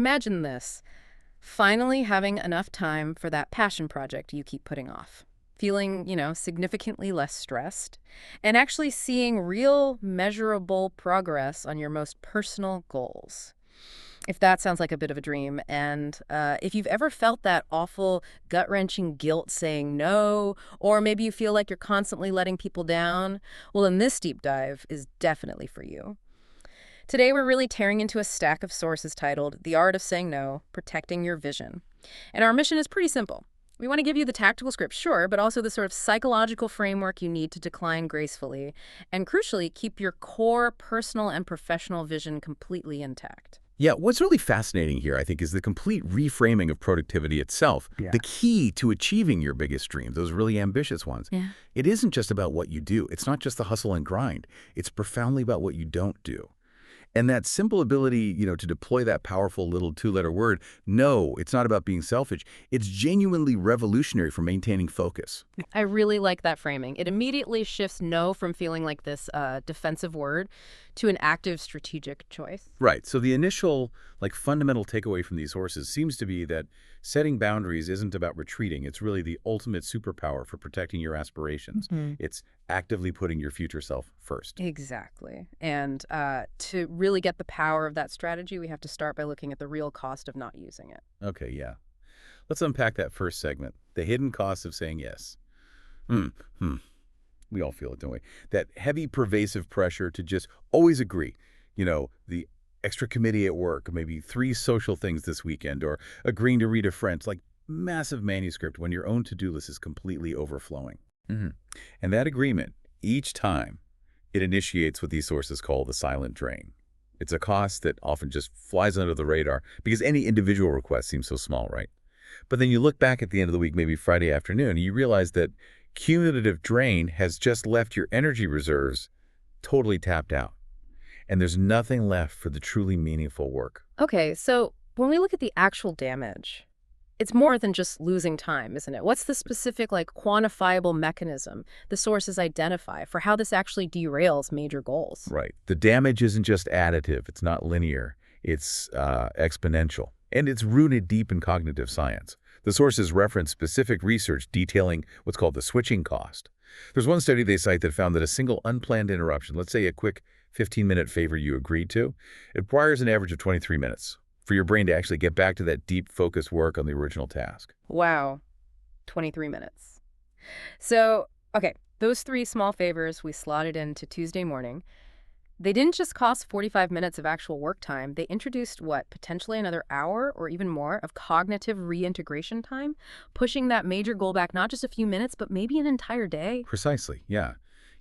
Imagine this. Finally having enough time for that passion project you keep putting off. Feeling, significantly less stressed. And actually seeing real, measurable progress on your most personal goals. If that sounds like a bit of a dream, and if you've ever felt that awful, gut-wrenching guilt saying no, or maybe you feel like you're constantly letting people down, well, then this deep dive is definitely for you. Today, we're really tearing into a stack of sources titled The Art of Saying No, Protecting Your Vision. And our mission is pretty simple. We want to give you the tactical script, sure, but also the sort of psychological framework you need to decline gracefully, and crucially, keep your core personal and professional vision completely intact. Yeah, what's really fascinating here, I think, is the complete reframing of productivity itself. Yeah. The key to achieving your biggest dreams, those really ambitious ones. Yeah. It isn't just about what you do. It's not just the hustle and grind. It's profoundly about what you don't do. And that simple ability, to deploy that powerful little two-letter word, no, it's not about being selfish. It's genuinely revolutionary for maintaining focus. I really like that framing. It immediately shifts no from feeling like this defensive word to an active strategic choice. Right. So the initial, fundamental takeaway from these sources seems to be that setting boundaries isn't about retreating. It's really the ultimate superpower for protecting your aspirations. It's actively putting your future self first. Exactly. And to really get the power of that strategy, we have to start by looking at the real cost of not using it. Okay, yeah. Let's unpack that first segment, the hidden cost of saying yes. We all feel it, don't we? That heavy, pervasive pressure to just always agree. The extra committee at work, maybe 3 social things this weekend, or agreeing to read a French, massive manuscript when your own to-do list is completely overflowing. And that agreement, each time, it initiates what these sources call the silent drain. It's a cost that often just flies under the radar because any individual request seems so small, right? But then you look back at the end of the week, maybe Friday afternoon, and you realize that cumulative drain has just left your energy reserves totally tapped out. And there's nothing left for the truly meaningful work. Okay, so when we look at the actual damage, it's more than just losing time, isn't it? What's the specific, quantifiable mechanism the sources identify for how this actually derails major goals? Right. The damage isn't just additive. It's not linear. It's exponential. And it's rooted deep in cognitive science. The sources reference specific research detailing what's called the switching cost. There's one study they cite that found that a single unplanned interruption, let's say a quick 15-minute favor you agreed to, it requires an average of 23 minutes for your brain to actually get back to that deep, focused work on the original task. Wow, 23 minutes. So, okay, those 3 small favors we slotted into Tuesday morning, they didn't just cost 45 minutes of actual work time. They introduced, potentially another hour or even more of cognitive reintegration time, pushing that major goal back not just a few minutes, but maybe an entire day. Precisely, yeah.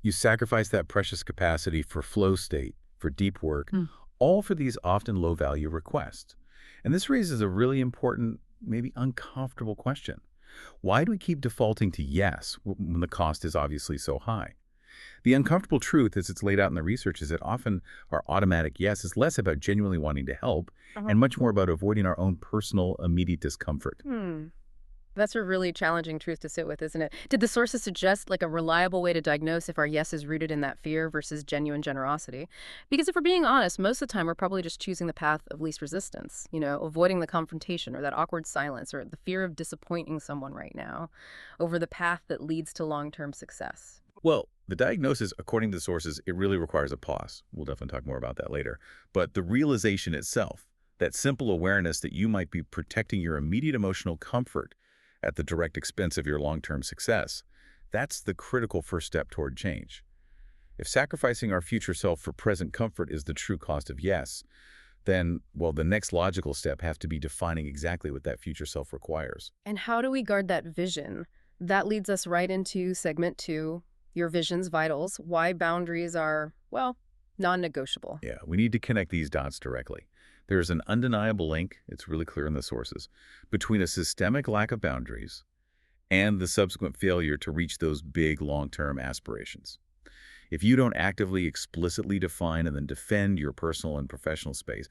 You sacrifice that precious capacity for flow state, for deep work, all for these often low-value requests. And this raises a really important, maybe uncomfortable question. Why do we keep defaulting to yes when the cost is obviously so high? The uncomfortable truth, as it's laid out in the research, is that often our automatic yes is less about genuinely wanting to help and much more about avoiding our own personal, immediate discomfort. That's a really challenging truth to sit with, isn't it? Did the sources suggest a reliable way to diagnose if our yes is rooted in that fear versus genuine generosity? Because if we're being honest, most of the time we're probably just choosing the path of least resistance, avoiding the confrontation or that awkward silence or the fear of disappointing someone right now over the path that leads to long-term success. Well, the diagnosis, according to the sources, it really requires a pause. We'll definitely talk more about that later. But the realization itself, that simple awareness that you might be protecting your immediate emotional comfort at the direct expense of your long-term success, that's the critical first step toward change. If sacrificing our future self for present comfort is the true cost of yes, then, the next logical step has to be defining exactly what that future self requires. And how do we guard that vision? That leads us right into segment 2, your vision's vitals, why boundaries are, non-negotiable. Yeah, we need to connect these dots directly. There's an undeniable link, it's really clear in the sources, between a systemic lack of boundaries and the subsequent failure to reach those big long-term aspirations. If you don't actively, explicitly define and then defend your personal and professional space,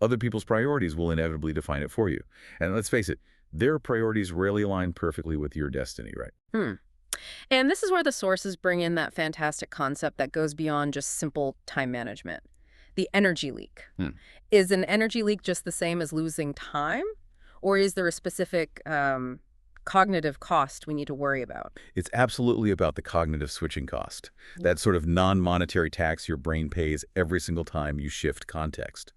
other people's priorities will inevitably define it for you. And let's face it, their priorities rarely align perfectly with your destiny, right? And this is where the sources bring in that fantastic concept that goes beyond just simple time management. the energy leak. Hmm. Is an energy leak just the same as losing time? Or is there a specific cognitive cost we need to worry about? It's absolutely about the cognitive switching cost, that sort of non-monetary tax your brain pays every single time you shift context.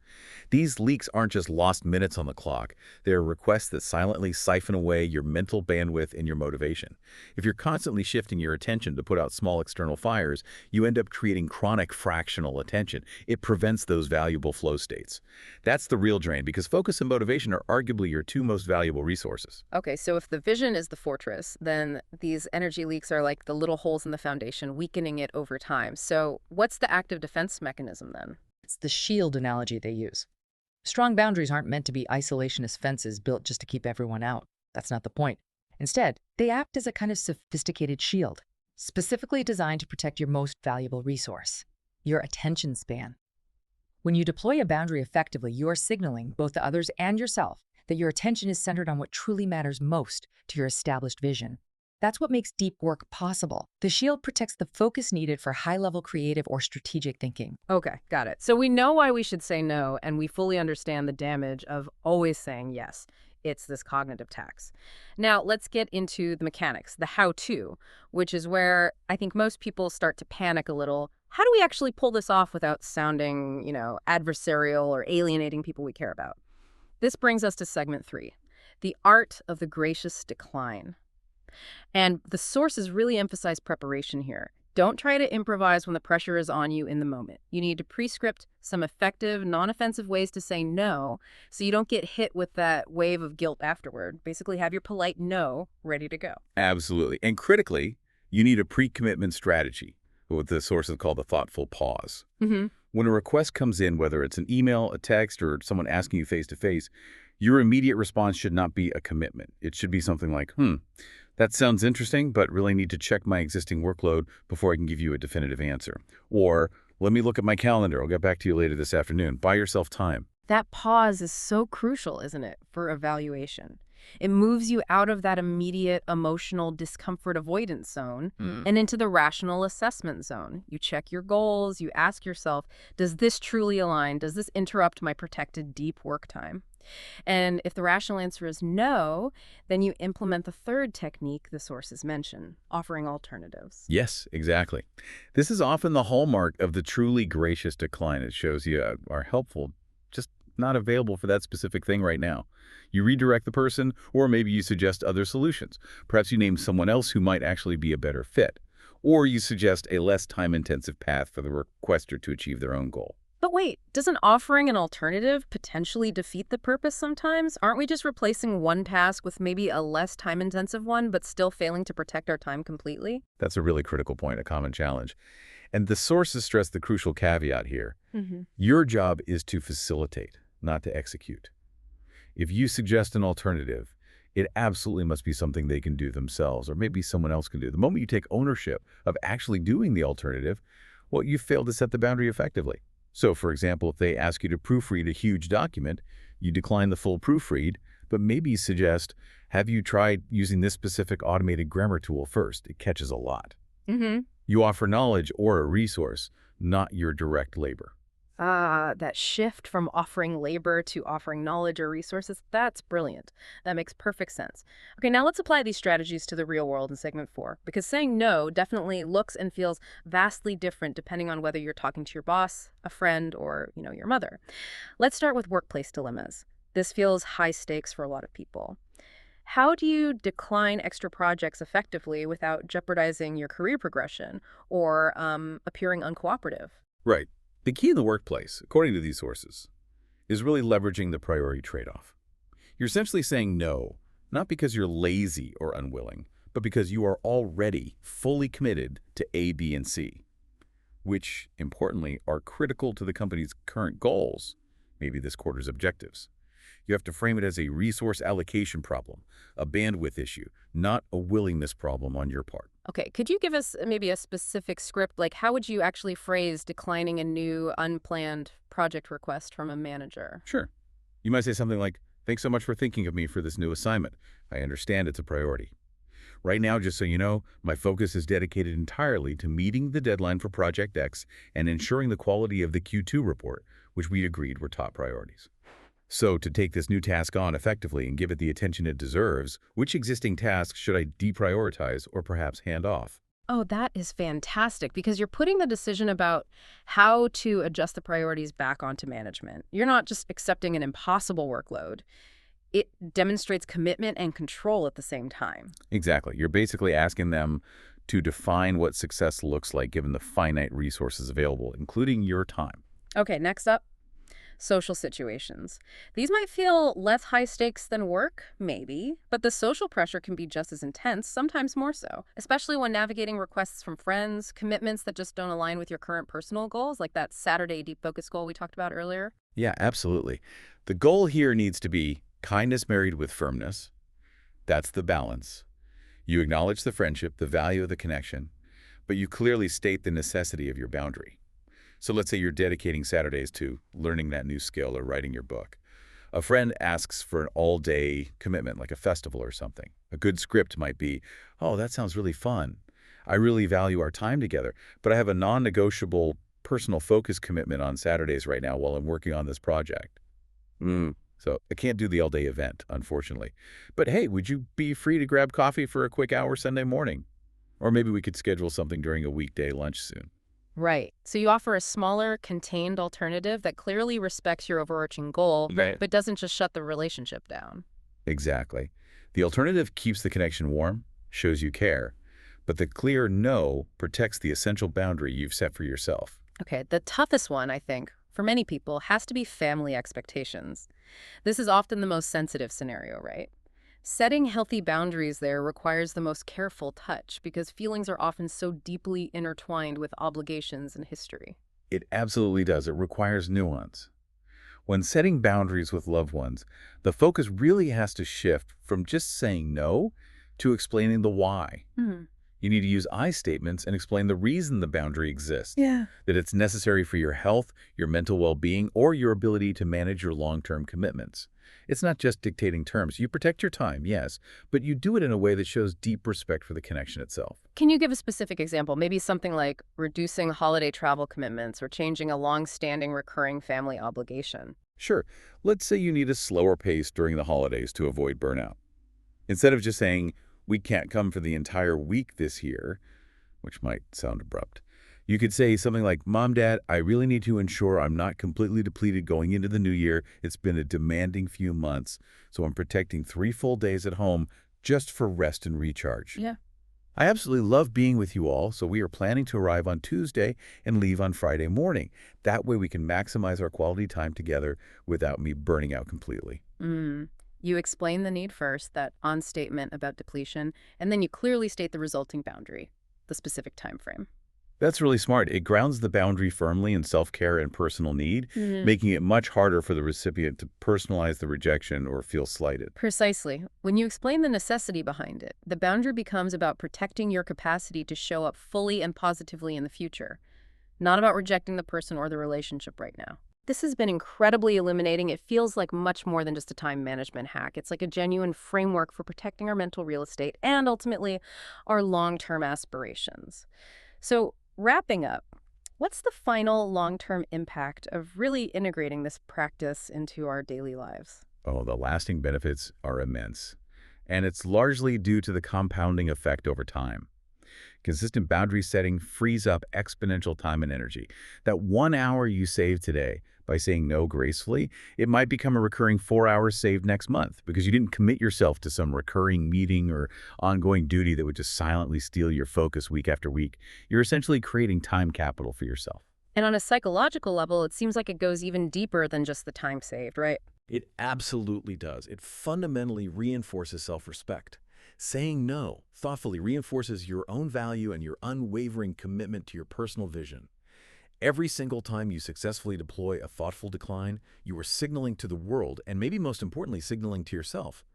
These leaks aren't just lost minutes on the clock. They're requests that silently siphon away your mental bandwidth and your motivation. If you're constantly shifting your attention to put out small external fires, you end up creating chronic fractional attention. It prevents those valuable flow states. That's the real drain because focus and motivation are arguably your two most valuable resources. Okay, so if the vision is the fortress, then these energy leaks are like the little holes in the foundation, weakening it over time. So what's the active defense mechanism then? It's the shield analogy they use. Strong boundaries aren't meant to be isolationist fences built just to keep everyone out. That's not the point. Instead, they act as a kind of sophisticated shield, specifically designed to protect your most valuable resource, your attention span. When you deploy a boundary effectively, you are signaling, both to others and yourself, that your attention is centered on what truly matters most to your established vision. That's what makes deep work possible. The shield protects the focus needed for high-level creative or strategic thinking. Okay, got it. So we know why we should say no, and we fully understand the damage of always saying yes. It's this cognitive tax. Now, let's get into the mechanics, the how-to, which is where I think most people start to panic a little. How do we actually pull this off without sounding, adversarial or alienating people we care about? This brings us to segment 3, the art of the gracious decline. And the sources really emphasize preparation here. Don't try to improvise when the pressure is on you in the moment. You need to prescript some effective, non-offensive ways to say no so you don't get hit with that wave of guilt afterward. Basically, have your polite no ready to go. Absolutely. And critically, you need a pre-commitment strategy, what the sources call the thoughtful pause. Mm-hmm. When a request comes in, whether it's an email, a text, or someone asking you face-to-face, your immediate response should not be a commitment. It should be something like, that sounds interesting, but really need to check my existing workload before I can give you a definitive answer. Or, let me look at my calendar. I'll get back to you later this afternoon. Buy yourself time. That pause is so crucial, isn't it, for evaluation? It moves you out of that immediate emotional discomfort avoidance zone and into the rational assessment zone. You check your goals. You ask yourself, does this truly align? Does this interrupt my protected deep work time? And if the rational answer is no, then you implement the third technique the sources mention, offering alternatives. Yes, exactly. This is often the hallmark of the truly gracious decline. It shows you are helpful, just not available for that specific thing right now. You redirect the person, or maybe you suggest other solutions. Perhaps you name someone else who might actually be a better fit. Or you suggest a less time-intensive path for the requester to achieve their own goal. But wait, doesn't offering an alternative potentially defeat the purpose sometimes? Aren't we just replacing one task with maybe a less time-intensive one, but still failing to protect our time completely? That's a really critical point, a common challenge. And the sources stress the crucial caveat here. Your job is to facilitate, not to execute. If you suggest an alternative, it absolutely must be something they can do themselves, or maybe someone else can do. The moment you take ownership of actually doing the alternative, well, you failed to set the boundary effectively. So, for example, if they ask you to proofread a huge document, you decline the full proofread, but maybe suggest, have you tried using this specific automated grammar tool first? It catches a lot. You offer knowledge or a resource, not your direct labor. That shift from offering labor to offering knowledge or resources, that's brilliant. That makes perfect sense. Okay, now let's apply these strategies to the real world in segment 4, because saying no definitely looks and feels vastly different depending on whether you're talking to your boss, a friend, or, your mother. Let's start with workplace dilemmas. This feels high stakes for a lot of people. How do you decline extra projects effectively without jeopardizing your career progression or appearing uncooperative? Right. The key in the workplace, according to these sources, is really leveraging the priority trade-off. You're essentially saying no, not because you're lazy or unwilling, but because you are already fully committed to A, B, and C, which, importantly, are critical to the company's current goals, maybe this quarter's objectives. You have to frame it as a resource allocation problem, a bandwidth issue, not a willingness problem on your part. Okay, could you give us maybe a specific script? Like, how would you actually phrase declining a new, unplanned project request from a manager? Sure. You might say something like, thanks so much for thinking of me for this new assignment. I understand it's a priority. Right now, just so you know, my focus is dedicated entirely to meeting the deadline for Project X and ensuring the quality of the Q2 report, which we agreed were top priorities. So to take this new task on effectively and give it the attention it deserves, which existing tasks should I deprioritize or perhaps hand off? Oh, that is fantastic because you're putting the decision about how to adjust the priorities back onto management. You're not just accepting an impossible workload. It demonstrates commitment and control at the same time. Exactly. You're basically asking them to define what success looks like given the finite resources available, including your time. Okay, next up, social situations. These might feel less high stakes than work, maybe, but the social pressure can be just as intense, sometimes more so, especially when navigating requests from friends, commitments that just don't align with your current personal goals, like that Saturday deep focus goal we talked about earlier. Yeah, absolutely. The goal here needs to be kindness married with firmness. That's the balance. You acknowledge the friendship, the value of the connection, but you clearly state the necessity of your boundary. So let's say you're dedicating Saturdays to learning that new skill or writing your book. A friend asks for an all-day commitment, like a festival or something. A good script might be, oh, that sounds really fun. I really value our time together, but I have a non-negotiable personal focus commitment on Saturdays right now while I'm working on this project. So I can't do the all-day event, unfortunately. But hey, would you be free to grab coffee for a quick hour Sunday morning? Or maybe we could schedule something during a weekday lunch soon. Right. So you offer a smaller, contained alternative that clearly respects your overarching goal, Right. but doesn't just shut the relationship down. Exactly. The alternative keeps the connection warm, shows you care, but the clear no protects the essential boundary you've set for yourself. Okay, the toughest one, I think, for many people, has to be family expectations. This is often the most sensitive scenario, right? Setting healthy boundaries there requires the most careful touch because feelings are often so deeply intertwined with obligations and history. It absolutely does. It requires nuance. When setting boundaries with loved ones, the focus really has to shift from just saying no to explaining the why. Hmm. You need to use I statements and explain the reason the boundary exists, Yeah. that it's necessary for your health, your mental well-being, or your ability to manage your long-term commitments. It's not just dictating terms. You protect your time, yes, but you do it in a way that shows deep respect for the connection itself. Can you give a specific example? Maybe something like reducing holiday travel commitments or changing a long-standing recurring family obligation. Sure, let's say you need a slower pace during the holidays to avoid burnout. Instead of just saying, we can't come for the entire week this year, which might sound abrupt, you could say something like, Mom, Dad, I really need to ensure I'm not completely depleted going into the new year. It's been a demanding few months, so I'm protecting 3 full days at home just for rest and recharge. Yeah. I absolutely love being with you all, so we are planning to arrive on Tuesday and leave on Friday morning. That way we can maximize our quality time together without me burning out completely. Mm. You explain the need first, that on statement about depletion, and then you clearly state the resulting boundary, the specific time frame. That's really smart. It grounds the boundary firmly in self-care and personal need, making it much harder for the recipient to personalize the rejection or feel slighted. Precisely. When you explain the necessity behind it, the boundary becomes about protecting your capacity to show up fully and positively in the future, not about rejecting the person or the relationship right now. This has been incredibly illuminating. It feels like much more than just a time management hack. It's like a genuine framework for protecting our mental real estate and ultimately our long-term aspirations. So, wrapping up, what's the final long-term impact of really integrating this practice into our daily lives? Oh, the lasting benefits are immense. And it's largely due to the compounding effect over time. Consistent boundary setting frees up exponential time and energy. That 1 hour you save today by saying no gracefully, it might become a recurring 4 hours saved next month because you didn't commit yourself to some recurring meeting or ongoing duty that would just silently steal your focus week after week. You're essentially creating time capital for yourself. And on a psychological level, it seems like it goes even deeper than just the time saved, right? It absolutely does. It fundamentally reinforces self-respect. Saying no thoughtfully reinforces your own value and your unwavering commitment to your personal vision. Every single time you successfully deploy a thoughtful decline, you are signaling to the world, and maybe most importantly, signaling to yourself,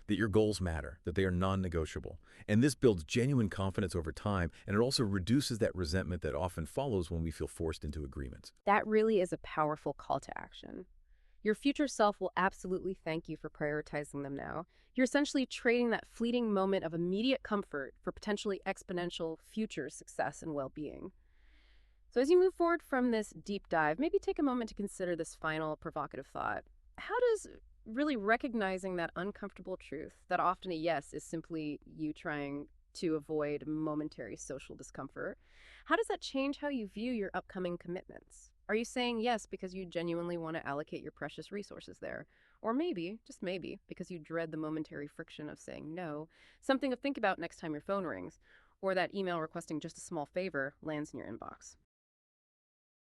that your goals matter, that they are non-negotiable. And this builds genuine confidence over time, and it also reduces that resentment that often follows when we feel forced into agreements. That really is a powerful call to action. Your future self will absolutely thank you for prioritizing them now. You're essentially trading that fleeting moment of immediate comfort for potentially exponential future success and well-being. So as you move forward from this deep dive, maybe take a moment to consider this final provocative thought. How does really recognizing that uncomfortable truth, that often a yes is simply you trying to avoid momentary social discomfort, how does that change how you view your upcoming commitments? Are you saying yes because you genuinely want to allocate your precious resources there? Or maybe, just maybe, because you dread the momentary friction of saying no, something to think about next time your phone rings, or that email requesting just a small favor lands in your inbox?